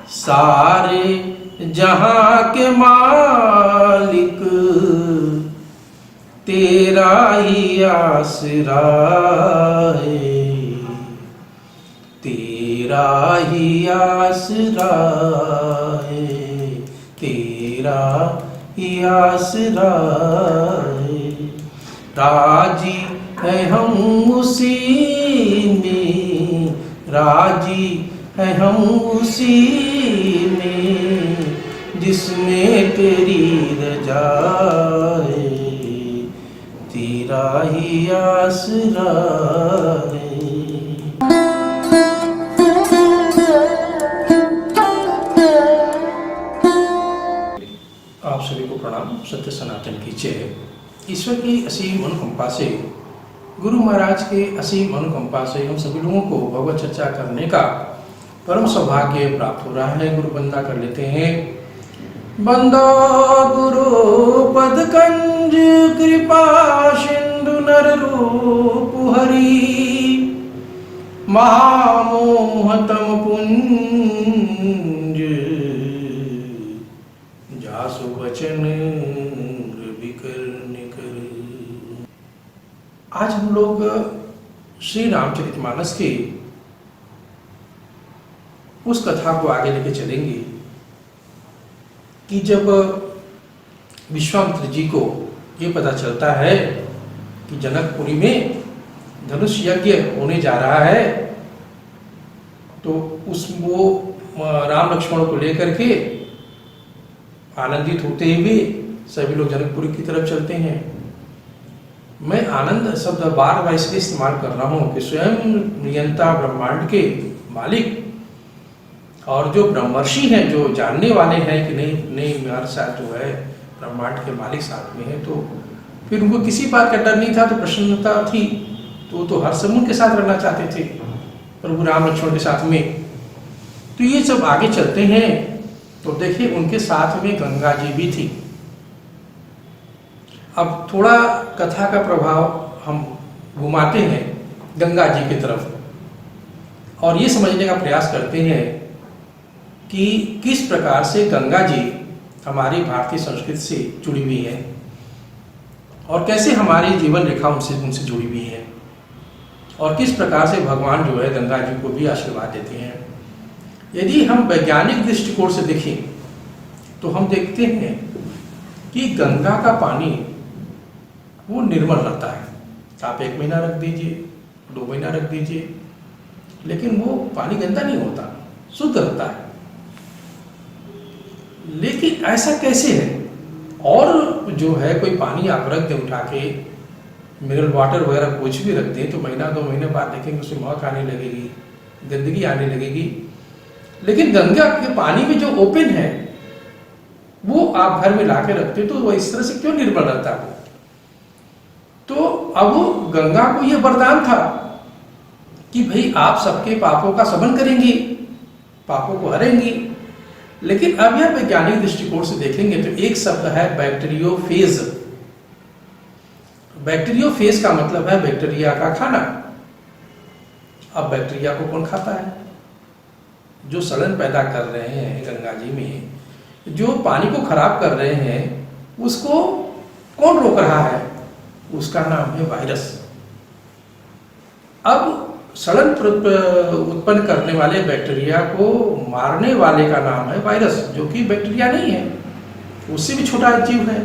सारे जहां के मालिक तेरा ही आसरा है, तेरा ही आसरा है, तेरा ही आसरा है। राजी है हम उसी में, राजी है हम उसी में जिसमें तेरी रजा है, तेरा ही आसरा है। आप सभी को प्रणाम। सत्य सनातन की जय। ईश्वर की असीम अनुकंपा से, गुरु महाराज के असीम अनुकंपा से हम सभी लोगों को भगवत चर्चा करने का परम सौभाग्य प्राप्त हो रहा है। गुरु वंदना कर लेते हैं। बंदो गुरु पद कंज कृपा सिंधु नर रूप हरि, महामोहतम पुंज जासु वचन विकर निकर। आज हम लोग श्री रामचरितमानस की उस कथा को आगे लेके चलेंगे कि जब विश्वामित्र जी को ये पता चलता है कि जनकपुरी में धनुष यज्ञ होने जा रहा है, तो वो राम लक्ष्मण को लेकर के आनंदित होते हुए सभी लोग जनकपुरी की तरफ चलते हैं। मैं आनंद शब्द बार बार इसलिए इस्तेमाल कर रहा हूँ कि स्वयं नियंता ब्रह्मांड के मालिक और जो ब्रह्मर्षि हैं, जो जानने वाले हैं कि नहीं मेरे साथ जो है ब्रह्मांड के मालिक साथ में है, तो फिर उनको किसी बात का डर नहीं था, तो प्रसन्नता थी, तो हर समय उनके साथ रहना चाहते थे प्रभु राम लक्ष्मण के साथ में। तो ये सब आगे चलते हैं तो देखिए उनके साथ में गंगा जी भी थी। अब थोड़ा कथा का प्रभाव हम घुमाते हैं गंगा जी की तरफ और ये समझने का प्रयास करते हैं कि किस प्रकार से गंगा जी हमारी भारतीय संस्कृति से जुड़ी हुई है और कैसे हमारी जीवन रेखा उनसे जुड़ी हुई है और किस प्रकार से भगवान जो है गंगा जी को भी आशीर्वाद देते हैं। यदि हम वैज्ञानिक दृष्टिकोण से देखें तो हम देखते हैं कि गंगा का पानी वो निर्मल रहता है। आप 1 महीना रख दीजिए, 2 महीना रख दीजिए, लेकिन वो पानी गंदा नहीं होता, शुद्ध रहता है। लेकिन ऐसा कैसे है? और जो है कोई पानी आप रख दें उठा के, मिनरल वाटर वगैरह कुछ भी रख दें, तो महीना 2 महीने बाद देखेंगे उसमें महक आने लगेगी, गंदगी आने लगेगी। लेकिन गंगा के पानी में जो ओपन है वो आप घर में लाके रखते तो वो इस तरह से क्यों निर्मल रहता है? तो अब गंगा को यह वरदान था कि भाई आप सबके पापों का शमन करेंगी, पापों को हरेंगी। लेकिन अब यह वैज्ञानिक दृष्टिकोण से देखेंगे तो एक शब्द है बैक्टीरियोफेज। बैक्टीरियोफेज का मतलब है बैक्टीरिया का खाना। अब बैक्टीरिया को कौन खाता है? जो सड़न पैदा कर रहे हैं गंगा जी में, जो पानी को खराब कर रहे हैं, उसको कौन रोक रहा है? उसका नाम है वायरस। अब सड़न उत्पन्न करने वाले बैक्टीरिया को मारने वाले का नाम है वायरस, जो कि बैक्टीरिया नहीं है, उससे भी छोटा जीव है।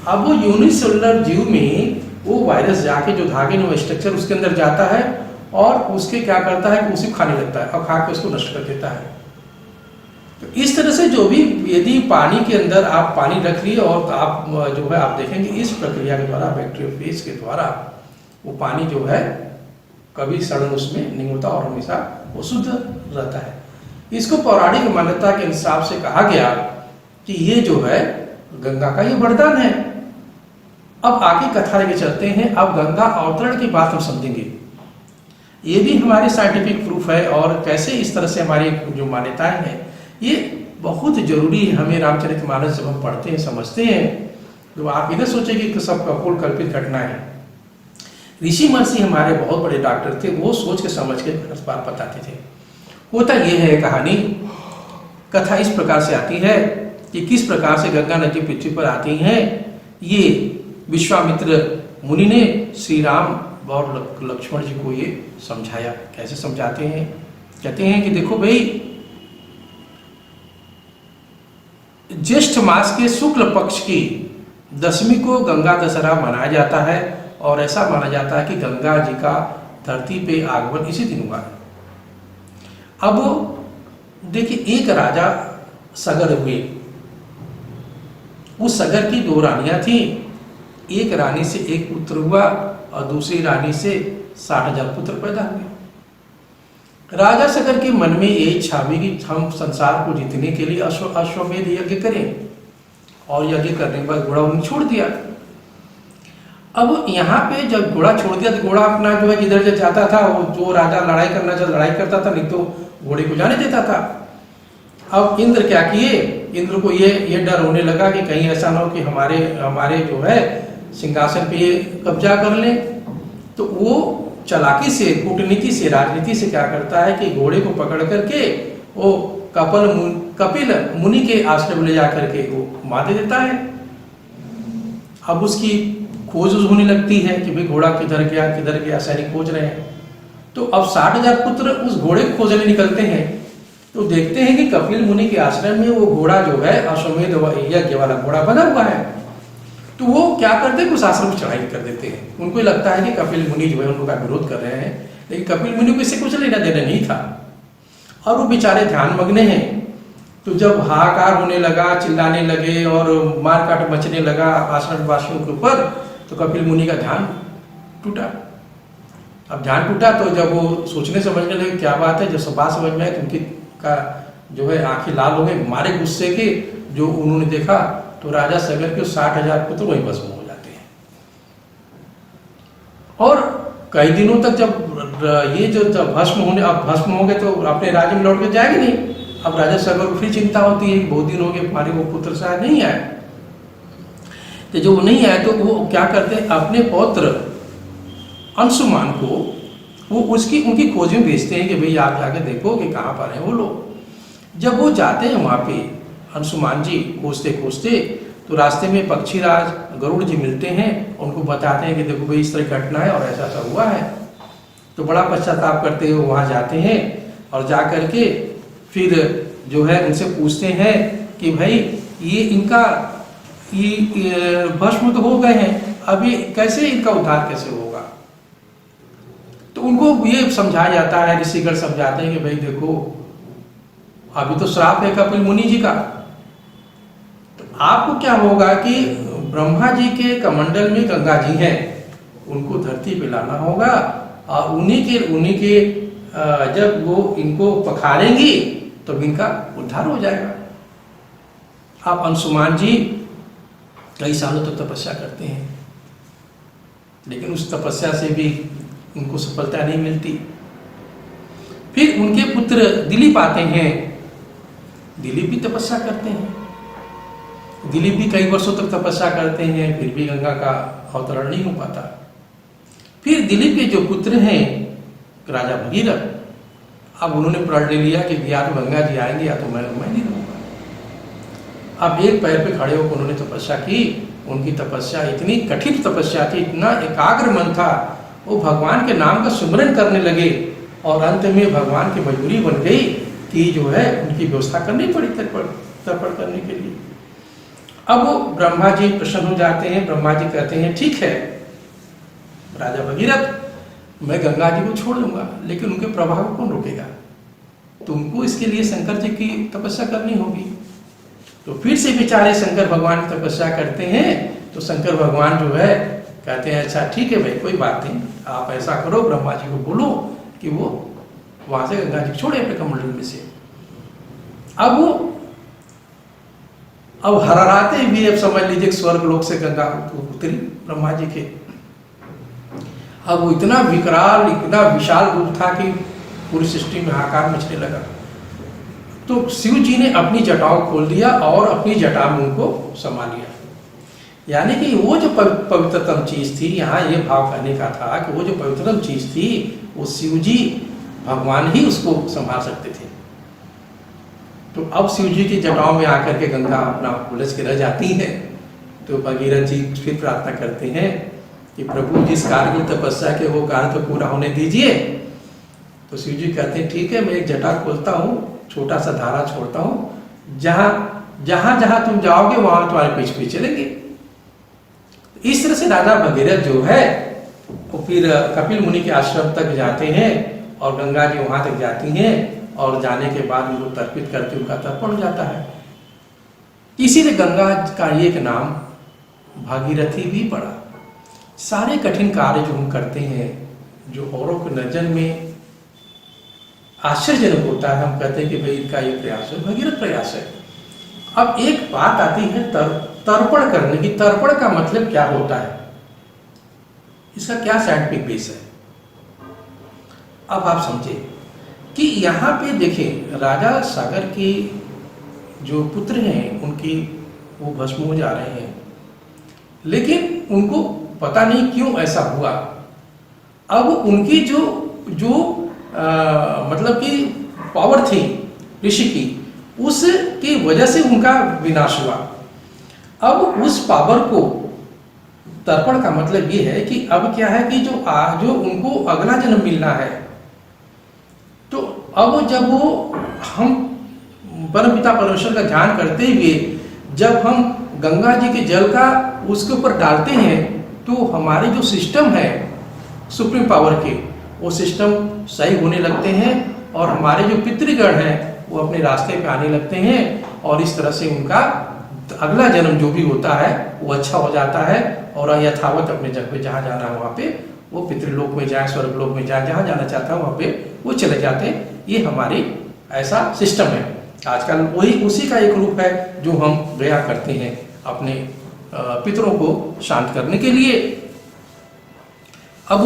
अब वो यूनिसेलुलर जीव में वो वायरस जाके जो धागे में स्ट्रक्चर उसके अंदर जाता है और उसके क्या करता है कि उसे खाने लगता है और खा के उसको नष्ट कर देता है। तो इस तरह से जो भी यदि पानी के अंदर आप पानी रख लिए और आप जो है आप देखेंगे इस प्रक्रिया के द्वारा बैक्टीरियोफेज के द्वारा वो पानी जो है कभी सड़न उसमें नहीं होता और हमेशा वो शुद्ध रहता है। इसको पौराणिक मान्यता के हिसाब से कहा गया कि ये जो है गंगा का ये वरदान है। अब आगे कथा लेके चलते हैं। अब गंगा अवतरण की बात हम समझेंगे। ये भी हमारे साइंटिफिक प्रूफ है और कैसे इस तरह से हमारी जो मान्यताएं हैं ये बहुत जरूरी है। हमें रामचरितमानस जब हम पढ़ते हैं समझते हैं तो आप इधर सोचेंगे कि सब कपोल कल्पित घटना है। ऋषि महर्षि हमारे बहुत बड़े डॉक्टर थे, वो सोच के समझ के बात बताते थे। होता ये है कहानी कथा इस प्रकार से आती है कि किस प्रकार से गंगा नदी पृथ्वी पर आती हैं। ये विश्वामित्र मुनि ने श्री राम और लक्ष्मण जी को ये समझाया। कैसे समझाते हैं? कहते हैं कि देखो भाई, ज्येष्ठ मास के शुक्ल पक्ष की दशमी को गंगा दशहरा मनाया जाता है और ऐसा माना जाता है कि गंगा जी का धरती पे आगमन इसी दिन हुआ है। अब देखिए, एक राजा सगर हुए, उस सगर की 2 रानियां थी। एक रानी से एक पुत्र हुआ और दूसरी रानी से 60,000 पुत्र पैदा हुए। राजा सगर के मन में ये इच्छा हुई कि हम संसार को जीतने के लिए अश्वमेध यज्ञ करें, और यज्ञ करने के बाद घोड़ा उन्होंने छोड़ दिया। अब यहाँ पे जब घोड़ा छोड़ दिया तो घोड़ा अपना जो है जिधर से जाता था, वो जो राजा लड़ाई करना चाहता लड़ाई करता था, नहीं तो घोड़े को जाने देता था। अब इंद्र क्या किए, इंद्र को ये डर होने लगा कि कहीं ऐसा ना हो कि हमारे जो है सिंहासन पे ये कब्जा कर ले। तो वो चालाकी से, कूटनीति से, राजनीति से क्या करता है कि घोड़े को पकड़ करके वो कपिल मुनि के आश्रम ले जाकर के वो मार दे देता है। अब उसकी खोज होने लगती है कि भाई घोड़ा किधर गया, सैनिक खोज रहे हैं। तो अब 60,000 पुत्र उस घोड़े को खोजने निकलते हैं, तो देखते हैं कि कपिल मुनि के आश्रम में वो घोड़ा जो है अश्वमेध यज्ञ वाला घोड़ा बना हुआ है। तो वो क्या करते हैं, उस आश्रम पर चढ़ाई कर देते हैं। उनको लगता है कि कपिल मुनि जो है उनका विरोध कर रहे हैं, लेकिन कपिल मुनि को इससे कुछ लेना देना नहीं था और वो बेचारे ध्यान मग्न हैं। तो जब हाहाकार होने लगा, चिल्लाने लगे और मारकाट मचने लगा आश्रम वासियों के ऊपर, तो कपिल मुनि का ध्यान टूटा। अब ध्यान टूटा तो जब वो सोचने समझने लगे क्या बात है, जब बात समझ में आए तो उनकी का जो है आंखें लाल हो गई, मारे गुस्से के। जो उन्होंने देखा तो राजा सगर के 60,000 पुत्र वहीं भस्म हो जाते हैं। और कई दिनों तक जब ये जो भस्म हो गए तो अपने राज्य में लौट के जाएंगे नहीं। अब राजा सगर को फिर चिंता होती है कि बहुत दिन हो गए, हमारे वो पुत्र शायद नहीं आए। तो जो नहीं आए तो वो क्या करते हैं, अपने पौत्र अंशुमान को वो उनकी खोज में भेजते हैं कि भाई आप जाके देखो कि कहाँ पर हैं वो लोग। जब वो जाते हैं वहाँ पे अंशुमान जी खोजते खोजते, तो रास्ते में पक्षीराज गरुड़ जी मिलते हैं, उनको बताते हैं कि देखो भाई इस तरह घटना है और ऐसा ऐसा हुआ है। तो बड़ा पश्चाताप करते हुए वहाँ जाते हैं और जा करके फिर जो है उनसे पूछते हैं कि भाई ये इनका भस्म तो हो गए हैं, अभी कैसे इनका उद्धार कैसे होगा। तो उनको ये समझाया जाता है, ऋषिगण समझाते हैं कि भाई देखो अभी तो श्राप है कपिल मुनि जी का। तो आपको क्या होगा कि ब्रह्मा जी के कमंडल में गंगा जी हैं, उनको धरती पे लाना होगा और उन्हीं के जब वो इनको पखारेंगी तो इनका उद्धार हो जाएगा। आप अंशुमान जी कई सालों तक तपस्या करते हैं, लेकिन उस तपस्या से भी उनको सफलता नहीं मिलती। फिर उनके पुत्र दिलीप आते हैं, दिलीप भी तपस्या करते हैं, दिलीप भी कई वर्षों तक तपस्या करते हैं, फिर भी गंगा का अवतरण नहीं हो पाता। फिर दिलीप के जो पुत्र हैं राजा भगीरथ, अब उन्होंने प्रण ले लिया कि या तो गंगा जी आएंगे या तो मैं नहीं रहूँगा। अब एक पैर पे खड़े होकर उन्होंने तपस्या की। उनकी तपस्या इतनी कठिन तपस्या थी, इतना एकाग्र मन था, वो भगवान के नाम का सुमिरन करने लगे और अंत में भगवान की मजबूरी बन गई कि जो है उनकी व्यवस्था करनी पड़ी तर्पण करने के लिए। अब वो ब्रह्मा जी प्रसन्न हो जाते हैं। ब्रह्मा जी कहते हैं ठीक है राजा भगीरथ, मैं गंगा जी को छोड़ लूंगा, लेकिन उनके प्रभाव को कौन रोकेगा। तुमको इसके लिए शंकर जी की तपस्या करनी होगी। तो फिर से बेचारे शंकर भगवान की तपस्या करते हैं। तो शंकर भगवान जो है कहते हैं अच्छा ठीक है भाई, कोई बात नहीं, आप ऐसा करो, ब्रह्मा जी को बोलो कि वो वहां से गंगा जी छोड़े अपने कमंडल में से। अब हराते भी, अब समझ लीजिए स्वर्ग लोक से गंगा उतरी ब्रह्मा जी के। अब वो इतना विकराल, इतना विशाल रूप था कि पूरी सृष्टि में हाहाकार मचने लगा। तो शिव जी ने अपनी जटाओं खोल दिया और अपनी जटा में उनको समा लिया। यानी कि वो जो पवित्रतम चीज थी, यहाँ ये भाव कहने का था कि वो जो पवित्रतम चीज थी वो शिव जी भगवान ही उसको संभाल सकते थे। तो अब शिव जी की जटाओं में आकर के गंगा अपना उलझ के रह जाती है। तो भगीरथ जी फिर प्रार्थना करते हैं कि प्रभु जिस कार्य की तपस्या के वो कार्य तो पूरा होने दीजिए। तो शिव जी कहते हैं ठीक है, मैं एक जटा खोलता हूँ, छोटा सा धारा छोड़ता हूँ, जहाँ जहाँ जहाँ तुम जाओगे वहां तुम्हारे पीछे पीछे चलेंगे। इस तरह से राजा भगीरथ जो है वो फिर कपिल मुनि के आश्रम तक जाते हैं और गंगा जी वहां तक जाती हैं और जाने के बाद उनको तर्पित करके उनका तर्पण हो जाता है। इसीलिए गंगा का एक नाम भागीरथी भी पड़ा। सारे कठिन कार्य जो हम करते हैं, जो औरों की नजर में आश्चर्यजनक होता है, हम कहते हैं कि भाई इनका ये प्रयास है, भगीरथ प्रयास है। अब एक बात आती है तर्पण करने की। तर्पण का मतलब क्या होता है, इसका क्या साइंटिफिक बेस है, अब आप समझे कि यहाँ पे देखें राजा सागर के जो पुत्र हैं उनकी वो भस्म हो जा रहे हैं, लेकिन उनको पता नहीं क्यों ऐसा हुआ। अब उनकी जो मतलब कि पावर थी ऋषि की, उसकी वजह से उनका विनाश हुआ। अब उस पावर को तर्पण का मतलब ये है कि अब क्या है कि जो उनको अगला जन्म मिलना है, तो अब जब वो हम परमपिता परमेश्वर का ध्यान करते हुए जब हम गंगा जी के जल का उसके ऊपर डालते हैं, तो हमारे जो सिस्टम है सुप्रीम पावर के, वो सिस्टम सही होने लगते हैं और हमारे जो पितृगण हैं वो अपने रास्ते पे आने लगते हैं और इस तरह से उनका अगला जन्म जो भी होता है वो अच्छा हो जाता है और यथावत अपने जग पे जहाँ जाना है वहाँ पे वो पितृलोक में जाए, स्वर्गलोक में जाए, जहाँ जाना चाहता है वहाँ पे वो चले जाते हैं। ये हमारी ऐसा सिस्टम है। आजकल वही उसी का एक रूप है जो हम गया करते हैं अपने पितरों को शांत करने के लिए। अब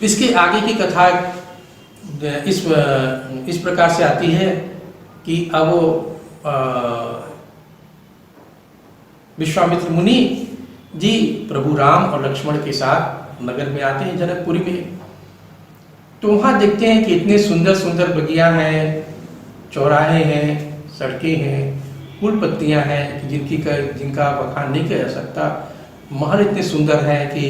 इसके आगे की कथा इस प्रकार से आती है कि अब विश्वामित्र मुनि जी प्रभु राम और लक्ष्मण के साथ नगर में आते हैं जनकपुरी में। तो वहाँ देखते हैं कि इतने सुंदर सुंदर बगिया हैं, चौराहे हैं, सड़कें हैं, फूल पत्तियाँ हैं जिनका बखान नहीं किया जा सकता। महल इतने सुंदर हैं कि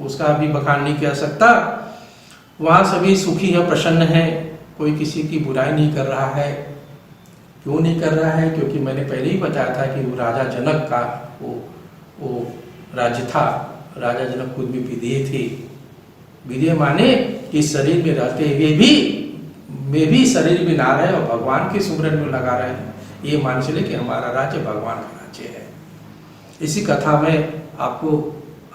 उसका भी बखान नहीं किया जा सकता। वहाँ सभी सुखी हैं, प्रसन्न हैं, कोई किसी की बुराई नहीं कर रहा है। क्यों नहीं कर रहा है? क्योंकि मैंने पहले ही बताया था कि वो राजा जनक का वो राज्य था। राजा जनक खुद भी विदेह थे। विदेह माने कि शरीर में रहते हुए भी शरीर में ना रहे और भगवान के सुमरन में लगा रहे हैं। ये मान चले कि हमारा राज्य भगवान का राज्य है। इसी कथा में आपको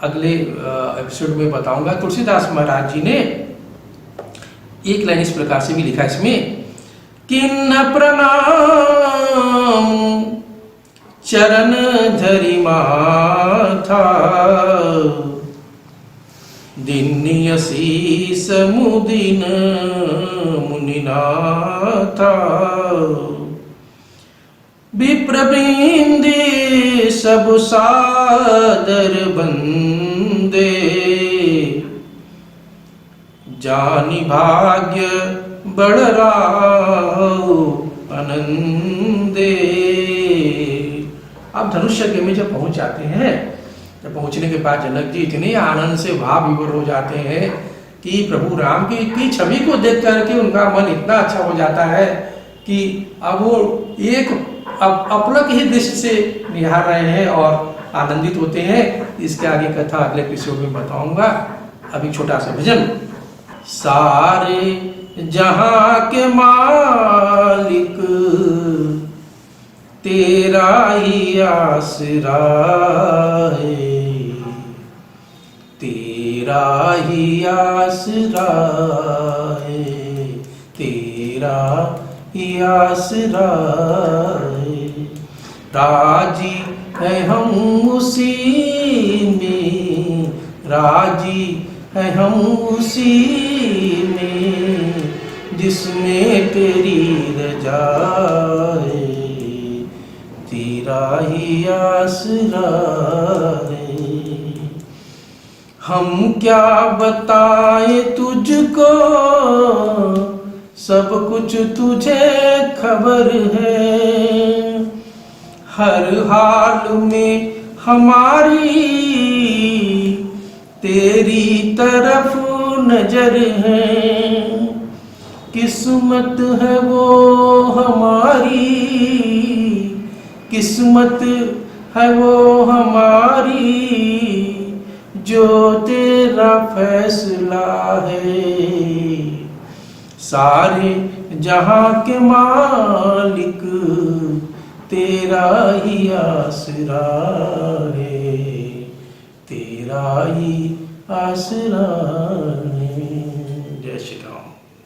अगले एपिसोड में बताऊंगा। तुलसीदास महाराज जी ने एक लाइन इस प्रकार से भी लिखा इसमें, किन्न प्रणाम चरण धरि माथा, दिन्य शीस मुदिन मुनिनाथा, विप्रवृंदे सब सादर बंदे, जानि भाग्य बड़ राव आनंदे। अब धनुष्यज्ञ में जब पहुंच जाते हैं, जब पहुंचने के बाद जनक जी इतने आनंद से भाव विभोर हो जाते हैं कि प्रभु राम की छवि को देख करके उनका मन इतना अच्छा हो जाता है कि अब वो एक अपलक ही दृष्टि से निहार रहे हैं और आनंदित होते हैं। इसके आगे कथा अगले एपिसोड में बताऊंगा। अभी छोटा सा भजन। सारे जहां के मालिक तेरा ही आसरा है, तेरा ही आसरा है, तेरा ही आसरा है। राजी है हम उसी में, राजी है हम उसी में, जिसमें तेरी रजा है, तेरा ही आसरा है। हम क्या बताएं तुझको, सब कुछ तुझे खबर है, हर हाल में हमारी तेरी तरफ नजर है। किस्मत है वो हमारी, किस्मत है वो हमारी, जो तेरा फैसला है। सारे जहां के मालिक तेरा ही आसरा है, तेरा ही आसरा है।